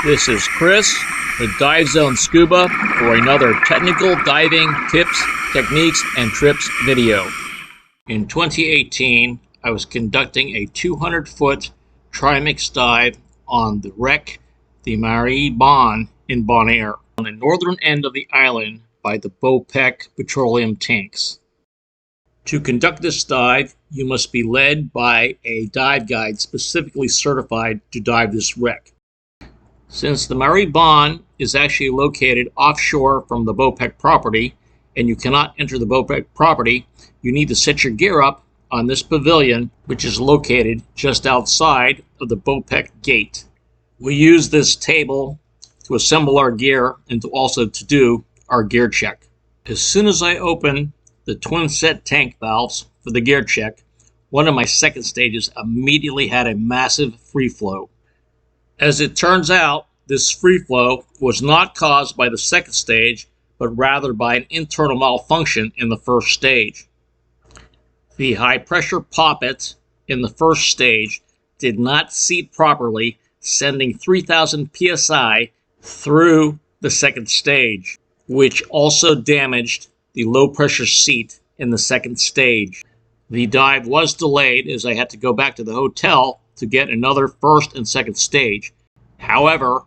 This is Chris with Dive Zone Scuba for another technical diving tips, techniques, and trips video. In 2018, I was conducting a 200-foot trimix dive on the wreck, the Marie Bon in Bonaire, on the northern end of the island by the Bopec petroleum tanks. To conduct this dive, you must be led by a dive guide specifically certified to dive this wreck. Since the Marie Bon is actually located offshore from the Bopec property, and you cannot enter the Bopec property, you need to set your gear up on this pavilion, which is located just outside of the Bopec gate. We use this table to assemble our gear and to do our gear check. As soon as I open the Twinset tank valves for the gear check, one of my second stages immediately had a massive free flow. As it turns out, this free flow was not caused by the second stage, but rather by an internal malfunction in the first stage. The high pressure poppet in the first stage did not seat properly, sending 3000 psi through the second stage, which also damaged the low pressure seat in the second stage. The dive was delayed as I had to go back to the hotel to get another first and second stage. However,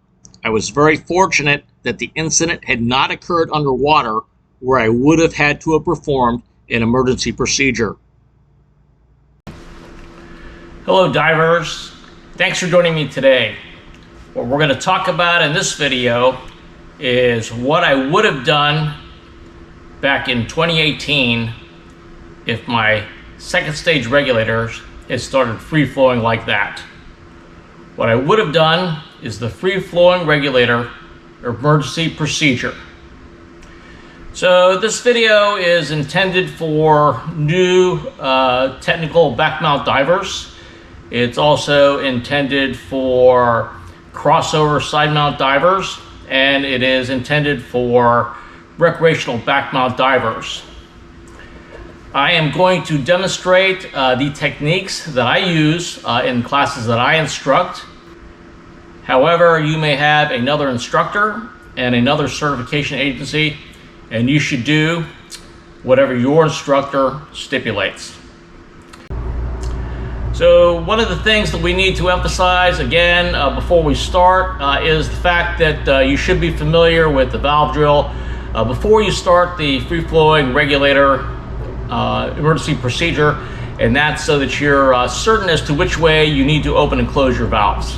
I was very fortunate that the incident had not occurred underwater, where I would have had to have performed an emergency procedure. Hello divers, thanks for joining me today. What we're going to talk about in this video is what I would have done back in 2018 if my second stage regulators had started free flowing like that. What I would have done is the free flowing regulator emergency procedure. So this video is intended for new technical backmount divers. It's also intended for crossover side mount divers, and it is intended for recreational backmount divers. I am going to demonstrate the techniques that I use in classes that I instruct. However, you may have another instructor and another certification agency, and you should do whatever your instructor stipulates. So one of the things that we need to emphasize again before we start is the fact that you should be familiar with the valve drill before you start the free-flowing regulator emergency procedure, and that's so that you're certain as to which way you need to open and close your valves.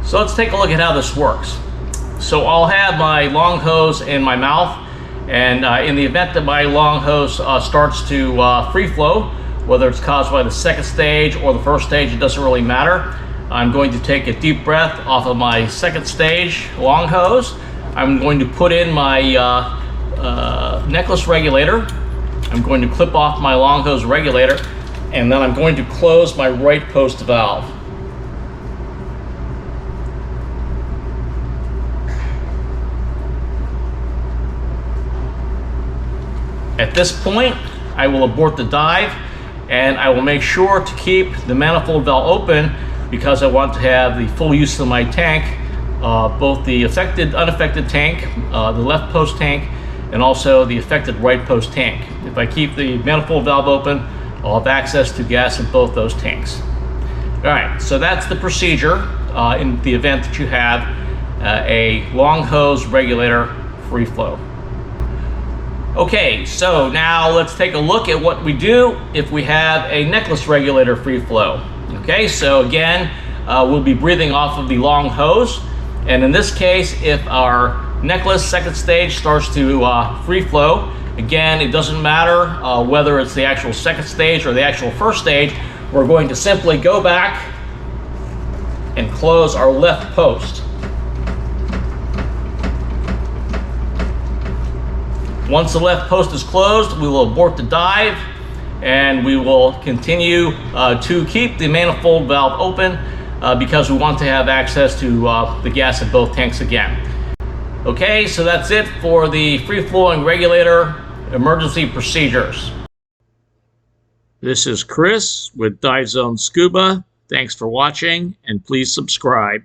So let's take a look at how this works. So I'll have my long hose in my mouth, and in the event that my long hose starts to free flow, whether it's caused by the second stage or the first stage, it doesn't really matter. I'm going to take a deep breath off of my second stage long hose. I'm going to put in my necklace regulator. I'm going to clip off my long hose regulator, and then I'm going to close my right post valve. At this point, I will abort the dive, and I will make sure to keep the manifold valve open because I want to have the full use of my tank, both the unaffected tank, the left post tank, and also the affected right post tank. If I keep the manifold valve open, I'll have access to gas in both those tanks. All right, so that's the procedure in the event that you have a long hose regulator free flow. Okay, so now let's take a look at what we do if we have a necklace regulator free flow. Okay, so again, we'll be breathing off of the long hose, and in this case, if our necklace second stage starts to free flow, again, it doesn't matter whether it's the actual second stage or the actual first stage, we're going to simply go back and close our left post. Once the left post is closed, we will abort the dive, and we will continue to keep the manifold valve open because we want to have access to the gas in both tanks again. Okay, so that's it for the free-flowing regulator emergency procedures. This is Chris with Dive Zone Scuba. Thanks for watching, and please subscribe.